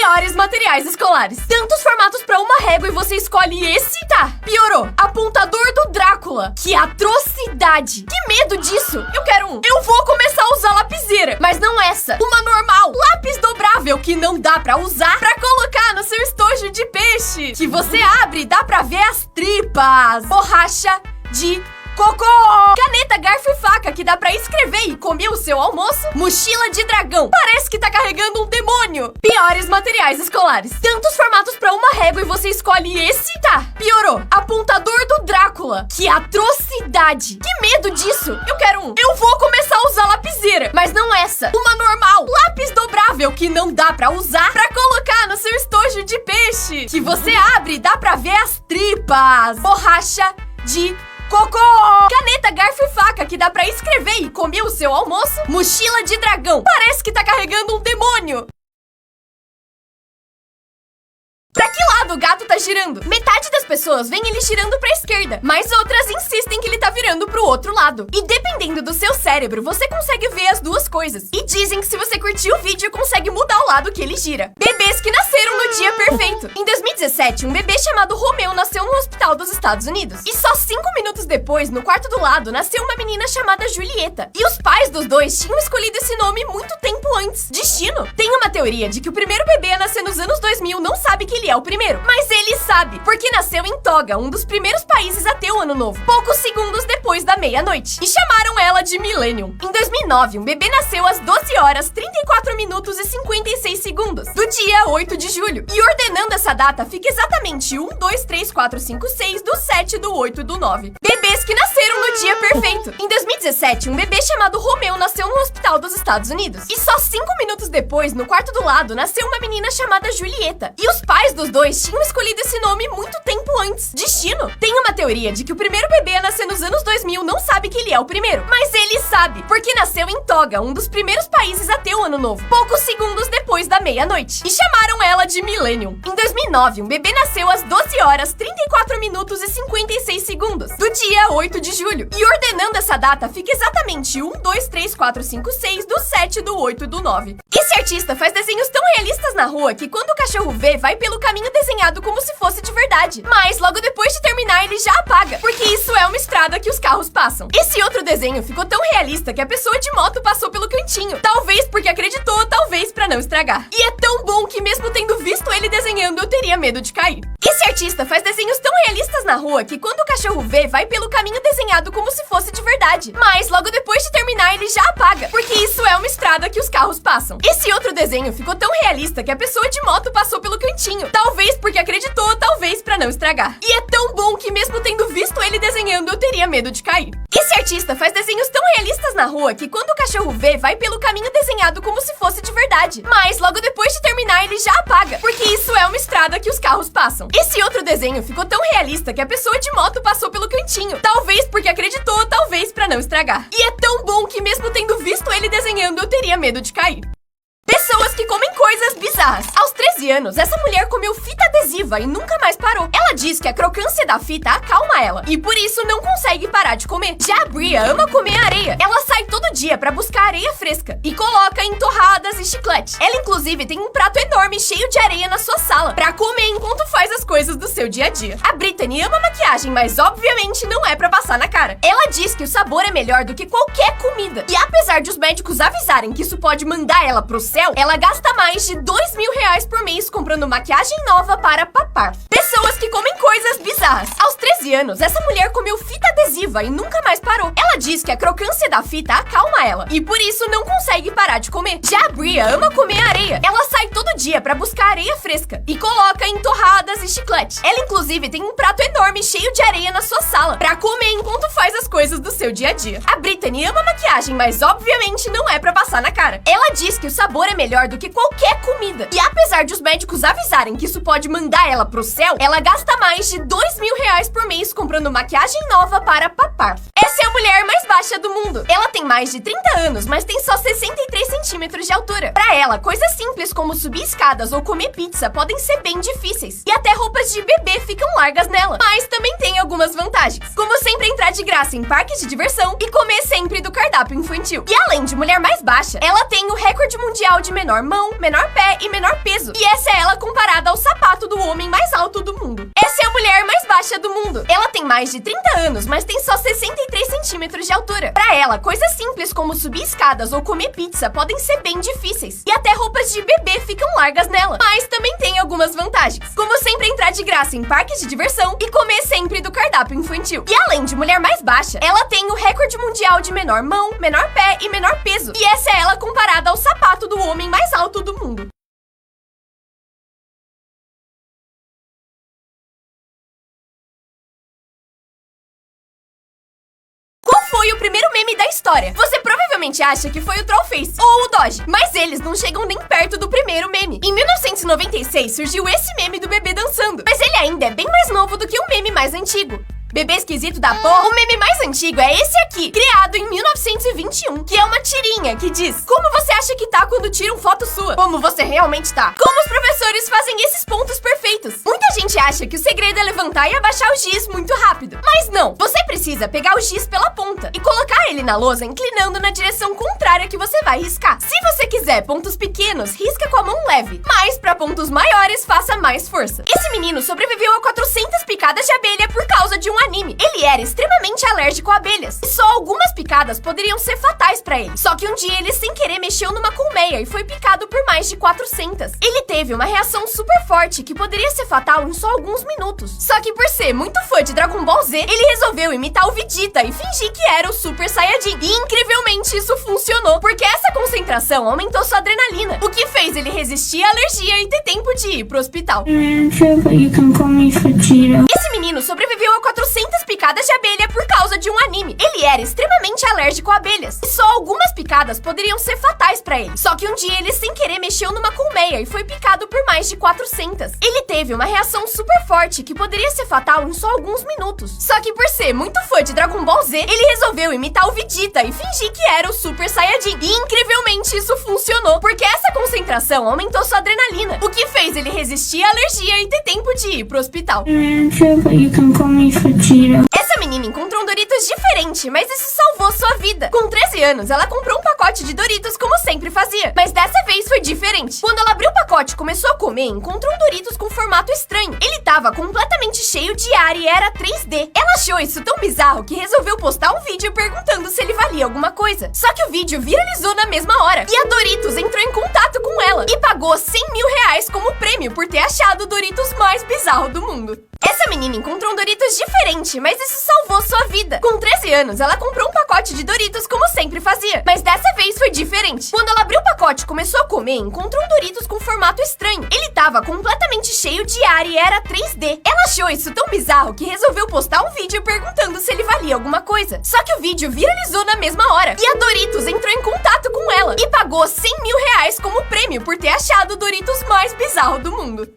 Piores materiais escolares. Tantos formatos pra uma régua e você escolhe esse? Tá, piorou. Apontador do Drácula. Que atrocidade. Que medo disso. Eu quero um. Eu vou começar a usar lapiseira. Mas não essa. Uma normal. Lápis dobrável que não dá pra usar pra colocar no seu estojo de peixe. Que você abre e dá pra ver as tripas. Borracha de cocô! Caneta, garfo e faca que dá pra escrever e comer o seu almoço. Mochila de dragão. Parece que tá carregando um demônio. Piores materiais escolares. Tantos formatos pra uma régua e você escolhe esse? Tá, piorou. Apontador do Drácula. Que atrocidade. Que medo disso. Eu quero um. Eu vou começar a usar lapiseira. Mas não essa. Uma normal. Lápis dobrável que não dá pra usar pra colocar no seu estojo de peixe. Que você abre e dá pra ver as tripas. Borracha de cocô! Caneta, garfo e faca que dá pra escrever e comer o seu almoço. Mochila de dragão. Parece que tá carregando um demônio. Pra que lado o gato tá girando? Metade das pessoas vem ele girando pra esquerda, mas outras insistem que ele tá virando pro outro lado. E dependendo do seu cérebro, você consegue ver as duas coisas. E dizem que se você curtir o vídeo, consegue mudar o lado que ele gira. Bebês que nasceram no dia perfeito. Em 2017, um bebê chamado Romeu nasceu no hospital dos Estados Unidos. E só 5 minutos depois, no quarto do lado, nasceu uma menina chamada Julieta. E os pais dos dois tinham escolhido esse nome muito tempo antes. Destino. Tem uma teoria de que o primeiro bebê a nascer nos anos 2000 não sabe que ele é o primeiro, mas ele sabe, porque nasceu em Toga, um dos primeiros países a ter o ano novo, poucos segundos depois da meia-noite, e chamaram ela de Millennium. Em 2009, um bebê nasceu às 12 horas, 34 minutos e 56 segundos, do dia 8 de julho, e ordenando essa data, fica exatamente 1, 2, 3, 4, 5, 6, do 7, do 8, do 9. Bebês que nasceram no dia perfeito. Em 2017, um bebê chamado Romeu nasceu no hospital dos Estados Unidos, e só 5 minutos depois, no quarto do lado, nasceu uma menina chamada Julieta, e os pais dos dois tinham escolhido esse nome muito tempo antes. Destino. Tem uma teoria de que o primeiro bebê a nascer nos anos 2000 não sabe que ele é o primeiro, mas ele sabe, porque nasceu em Toga, um dos primeiros países a ter o ano novo, poucos segundos depois da meia-noite, e chamaram ela de Millennium. Em 2009, um bebê nasceu às 12 horas, 34 minutos e 56 segundos, do dia 8 de julho, e ordenando essa data, fica exatamente 1, 2, 3, 4, 5, 6, do 7, do 8, do 9. Esse artista faz desenhos tão realistas na rua que quando o cachorro vê, vai pelo caminho desenhado como se fosse de verdade. Mas logo depois de terminar, ele já apaga, porque isso é uma estrada que os carros passam. Esse outro desenho ficou tão realista que a pessoa de moto passou pelo cantinho. Talvez porque acreditou, talvez pra não estragar. E é tão bom que mesmo tendo visto ele desenhando, eu teria medo de cair. Esse artista faz desenhos tão realistas na rua que quando o cachorro vê, vai pelo caminho desenhado como se fosse de verdade. Mas logo depois de terminar, ele já apaga, porque isso é uma estrada que os carros passam. Esse outro desenho ficou tão realista que a pessoa de moto passou pelo cantinho. Talvez porque acreditou, talvez pra não estragar. E é tão bom que mesmo tendo visto ele desenhando, eu teria medo de cair. Esse artista faz desenhos tão realistas na rua que quando o cachorro vê, vai pelo caminho desenhado como se fosse de verdade. Mas logo depois de terminar, ele já apaga, porque isso é uma estrada que os carros passam. Esse outro desenho ficou tão realista que a pessoa de moto passou pelo cantinho. Talvez porque acreditou, talvez pra não estragar. E é tão bom que mesmo tendo visto ele desenhando, eu teria medo de cair. Pessoas que comem coisas bizarras. Aos 13 anos, essa mulher comeu fita adesiva e nunca mais parou. Ela diz que a crocância da fita acalma ela e por isso não consegue parar de comer. Já a Bria ama comer areia. Ela sai todo dia pra buscar areia fresca e coloca em torradas e chiclete. Ela inclusive tem um prato enorme cheio de areia na sua sala pra comer enquanto faz as coisas do seu dia a dia. A Brittany ama maquiagem, mas obviamente não é pra passar na cara. Ela diz que o sabor é melhor do que qualquer comida. E apesar de os médicos avisarem que isso pode mandar ela pro céu, ela gasta mais de R$2.000 por mês comprando maquiagem nova para papar. Pessoas que comem coisas bizarras. Aos 13 anos, essa mulher comeu fita adesiva e nunca mais parou. Ela diz que a crocância da fita acalma ela e por isso não consegue parar de comer. Já a Bria ama comer areia. Ela sai todo dia pra buscar areia fresca e coloca em torradas e chiclete. Ela inclusive tem um prato enorme cheio de areia na sua sala pra comer enquanto faz as coisas do seu dia a dia. A Brittany ama maquiagem, mas obviamente não é pra passar na cara. Ela diz que o sabor é melhor do que qualquer comida. E apesar de os médicos avisarem que isso pode mandar ela pro céu, ela gasta mais de R$2.000 por mês comprando maquiagem nova para papar. Essa é a mulher mais baixa do mundo. Ela tem mais de 30 anos, mas tem só 63 centímetros de altura. Pra ela, coisas simples como subir escadas ou comer pizza podem ser bem difíceis. E até roupas de bebê ficam largas nela. Mas também tem algumas vantagens, como sempre entrar de graça em parques de diversão e comer sempre do cardápio infantil. E além de mulher mais baixa, ela tem o recorde mundial de menor mão, menor pé e menor peso. E essa é ela comparada ao sapato do homem mais alto do mundo. Essa é a mulher mais baixa do mundo. Ela tem mais de 30 anos, mas tem só 63 centímetros de altura. Pra ela, coisas simples como subir escadas ou comer pizza podem ser bem difíceis. E até roupas de bebê ficam largas nela. Mas também tem algumas vantagens, como sempre entrar de graça em parques de diversão e comer sempre do cardápio infantil. E além de mulher mais baixa, ela tem o recorde mundial de menor mão, menor pé e menor peso. E essa é ela comparada ao sapato do homem mais alto do mundo. Qual foi o primeiro meme da história? Você provavelmente acha que foi o Trollface ou o Doge, mas eles não chegam nem perto do primeiro meme. Em 1996 surgiu esse meme do bebê dançando, mas ele ainda é bem mais novo do que o meme mais antigo. Bebê esquisito da porra, o meme mais antigo é esse aqui, criado em 1921, que é uma tirinha que diz: como você acha que tá quando tiram foto sua? Como você realmente tá? Como os professores fazem esses pontos perfeitos? Muita gente acha que o segredo é levantar e abaixar o giz muito rápido, mas não. Você precisa pegar o giz pela ponta e colocar ele na lousa inclinando na direção contrária que você vai riscar. Se você quiser pontos pequenos, risca com a mão leve, mas para pontos maiores, faça mais força. Esse menino sobreviveu a 400 picadas de abelha por causa de um anime. Ele era extremamente alérgico a abelhas, e só algumas picadas poderiam ser fatais pra ele. Só que um dia ele sem querer mexeu numa colmeia e foi picado por mais de 400. Ele teve uma reação super forte que poderia ser fatal em só alguns minutos. Só que por ser muito fã de Dragon Ball Z, ele resolveu imitar o Vegeta e fingir que era o Super Saiyajin. E incrivelmente isso funcionou, porque essa concentração aumentou sua adrenalina, o que fez ele resistir à alergia e ter tempo de ir pro hospital. Esse menino sobreviveu a 400 picadas de abelha por causa de um anime. Ele era extremamente alérgico a abelhas, e só algumas picadas poderiam ser fatais pra ele. Só que um dia ele sem querer mexeu numa colmeia e foi picado por mais de 400. Ele teve uma reação super forte que poderia ser fatal em só alguns minutos. Só que por ser muito fã de Dragon Ball Z, ele resolveu imitar o Vegeta e fingir que era o Super Saiyajin. E incrivelmente isso funcionou, porque essa concentração aumentou sua adrenalina, o que fez ele resistir à alergia e ter tempo de ir pro hospital. Essa menina encontrou um Doritos diferente, mas isso salvou sua vida. Com 13 anos, ela comprou um pacote de Doritos como sempre fazia, mas dessa vez foi diferente. Quando ela abriu o pacote e começou a comer, encontrou um Doritos com formato estranho. Ele tava completamente cheio de ar e era 3D. Ela achou isso tão bizarro que resolveu postar um vídeo perguntando se ele valia alguma coisa. Só que o vídeo viralizou na mesma hora, e a Doritos entrou em contato com ela e pagou 100 mil reais como prêmio por ter achado o Doritos mais bizarro do mundo. Essa menina encontrou um Doritos diferente, mas isso salvou sua vida. Com 13 anos, ela comprou um pacote de Doritos como sempre fazia, mas dessa vez foi diferente. Quando ela abriu o pacote e começou a comer, encontrou um Doritos com formato estranho. Ele tava completamente cheio de ar e era 3D. Ela achou isso tão bizarro que resolveu postar um vídeo perguntando se ele valia alguma coisa. Só que o vídeo viralizou na mesma hora, e a Doritos entrou em contato com ela e pagou 100 mil reais como prêmio por ter achado o Doritos mais bizarro do mundo.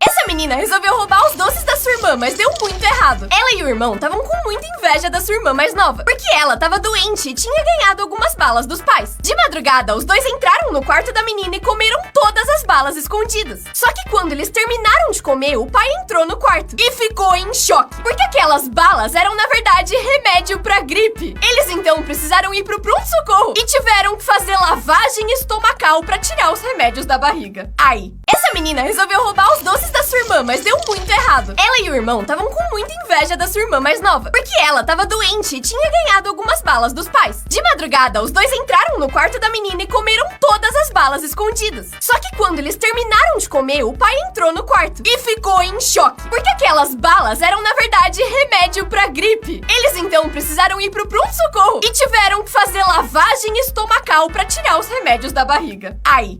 Essa menina resolveu roubar os doces da sua irmã, mas deu muito errado. Ela e o irmão estavam com muita inveja da sua irmã mais nova, porque ela estava doente e tinha ganhado algumas balas dos pais. De madrugada, os dois entraram no quarto da menina e comeram todas as balas escondidas. Só que quando eles terminaram de comer, o pai entrou no quarto e ficou em choque, porque aquelas balas eram, na verdade, remédio pra gripe. Eles então precisaram ir pro pronto-socorro e tiveram que fazer lavagem estomacal pra tirar os remédios da barriga. Aí, essa menina resolveu roubar os doces da sua irmã, mas deu muito errado. Ela e o irmão estavam com muita inveja da sua irmã mais nova, porque ela estava doente e tinha ganhado algumas balas dos pais. De madrugada, os dois entraram no quarto da menina e comeram todas as balas escondidas. Só que quando eles terminaram de comer, o pai entrou no quarto e ficou em choque, porque aquelas balas eram, na verdade, remédio pra gripe. Eles então precisaram ir pro pronto-socorro e tiveram que fazer lavagem estomacal pra tirar os remédios da barriga. Aí,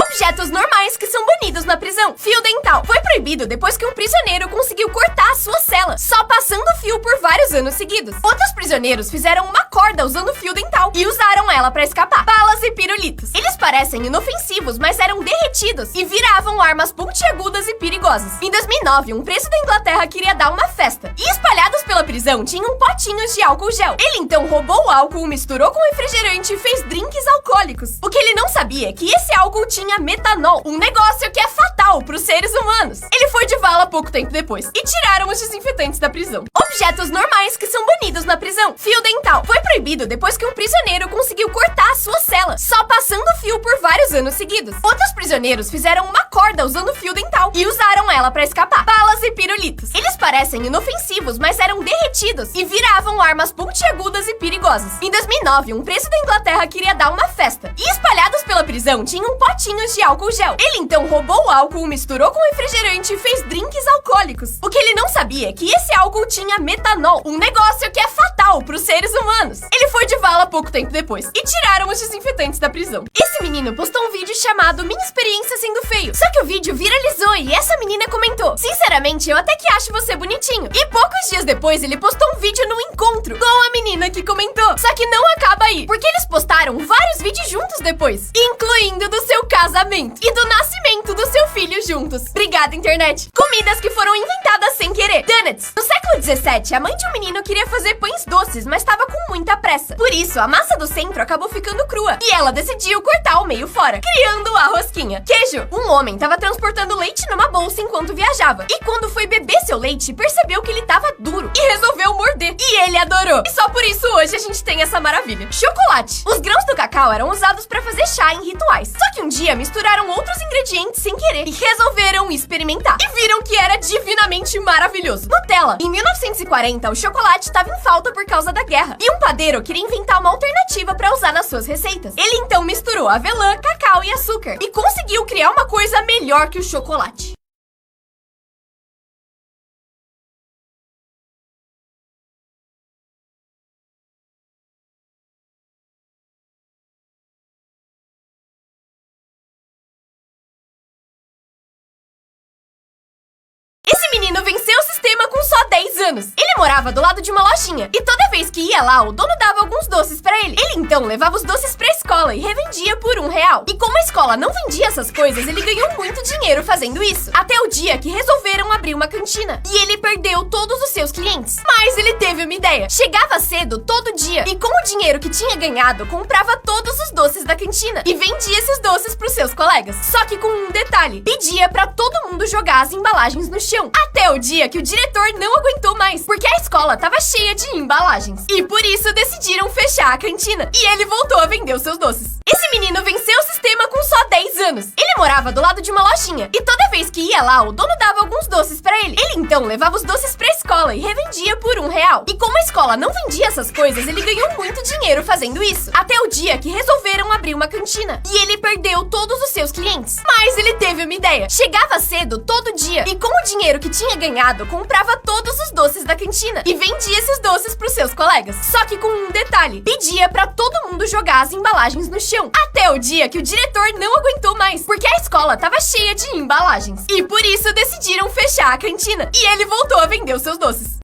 Objetos normais que são banidos na prisão. Fio dental. Foi proibido depois que um prisioneiro conseguiu cortar a sua cela, só passando o fio por vários anos seguidos. Outros prisioneiros fizeram uma corda usando fio dental e usaram ela pra escapar. Balas e pirulitos. Eles parecem inofensivos, mas eram derretidos e viravam armas pontiagudas e perigosas. Em 2009, um preso da Inglaterra queria dar uma festa e espalhados pela prisão tinham potinhos de álcool gel. Ele então roubou o álcool, misturou com refrigerante e fez drinks alcoólicos. O que ele não sabia é que esse álcool tinha metanol, um negócio que é fatal pros seres humanos. Ele foi de vala pouco tempo depois e tiraram os desinfetantes da prisão. Objetos normais que são banidos na prisão. Fio dental. Foi proibido depois que um prisioneiro conseguiu cortar a sua cela, só passando o fio por vários anos seguidos. Outros prisioneiros fizeram uma corda usando fio dental e usaram ela pra escapar. Balas e pirulitos. Eles parecem inofensivos, mas eram derretidos e viravam armas pontiagudas e perigosas. Em 2009, um preso da Inglaterra queria dar uma festa e espalhados pela prisão tinham potinhos de álcool gel. Ele então roubou o álcool, misturou com refrigerante e fez drinks alcoólicos. O que ele não sabia é que esse álcool tinha metanol, um negócio que é fatal pros seres humanos. Ele foi de vala pouco tempo depois e tiraram os desinfetantes da prisão. Esse menino postou um vídeo chamado Minha Experiência Sendo Feio. Só que o vídeo viralizou e essa menina comentou: sinceramente, eu até que acho você bonitinho. E poucos dias depois ele postou um vídeo no encontro com a menina que comentou. Só que não acaba aí, porque eles postaram vários vídeos juntos depois, incluindo do seu casamento e do nascimento do seu filho juntos. Obrigada, internet. Comidas que foram inventadas sem querer. Donuts. No século 17, a mãe de um menino queria fazer pães doces, mas estava com muita pressa. Por isso, a massa do centro acabou ficando crua e ela decidiu cortar o meio fora, criando a rosquinha. Queijo. Um homem estava transportando leite numa bolsa enquanto viajava. E quando foi beber seu leite, percebeu que ele estava duro e resolveu morder. E ele adorou. E só por isso hoje a gente tem essa maravilha. Chocolate. Os grãos do cacau eram usados para fazer chá em rituais. Só que um dia misturaram outros ingredientes sem querer e resolveram experimentar. E viram que era divinamente maravilhoso. Nutella. Em 1940, o chocolate estava em falta por causa da guerra. E um padeiro queria inventar uma alternativa para usar nas suas receitas. Ele então misturou avelã, cacau e açúcar e conseguiu criar uma coisa melhor que o chocolate. Esse menino venceu o sistema com só 10 anos. Ele morava do lado de uma lojinha e toda vez que ia lá, o dono dava alguns doces pra ele. Ele então levava os doces pra escola e revendia por R$1. E como a escola não vendia essas coisas, ele ganhou muito dinheiro fazendo isso. Até o dia que resolveram abrir uma cantina. E ele perdeu todos os seus clientes. Mas ele teve uma ideia. Chegava cedo todo dia e com o dinheiro que tinha ganhado, comprava todos os doces da cantina e vendia esses doces pros seus colegas. Só que com um detalhe. Pedia pra todo mundo jogar as embalagens no chão. Até o dia que o diretor não aguentou mais, porque a escola tava cheia de embalagens. E por isso decidiram fechar a cantina. E ele voltou a vender os seus doces. Esse menino venceu o sistema com só 10 anos. Ele morava do lado de uma lojinha e toda vez que ia lá, o dono dava alguns doces pra ele. Ele então levava os doces pra escola e revendia por R$1. E como a escola não vendia essas coisas, ele ganhou muito dinheiro fazendo isso. Até o dia que resolveram abrir uma cantina. E ele perdeu todos os seus clientes. Mas ele teve uma ideia. Chegava cedo todo dia e com o dinheiro que tinha ganhado, comprava todos os doces da cantina e vendia esses doces pros seus colegas. Só que com um detalhe. Pedia pra todo mundo jogar as embalagens no chão. Até o dia que o diretor não aguentou mais, porque a escola tava cheia de embalagens. E por isso decidiram fechar a cantina. E ele voltou a vender os seus doces.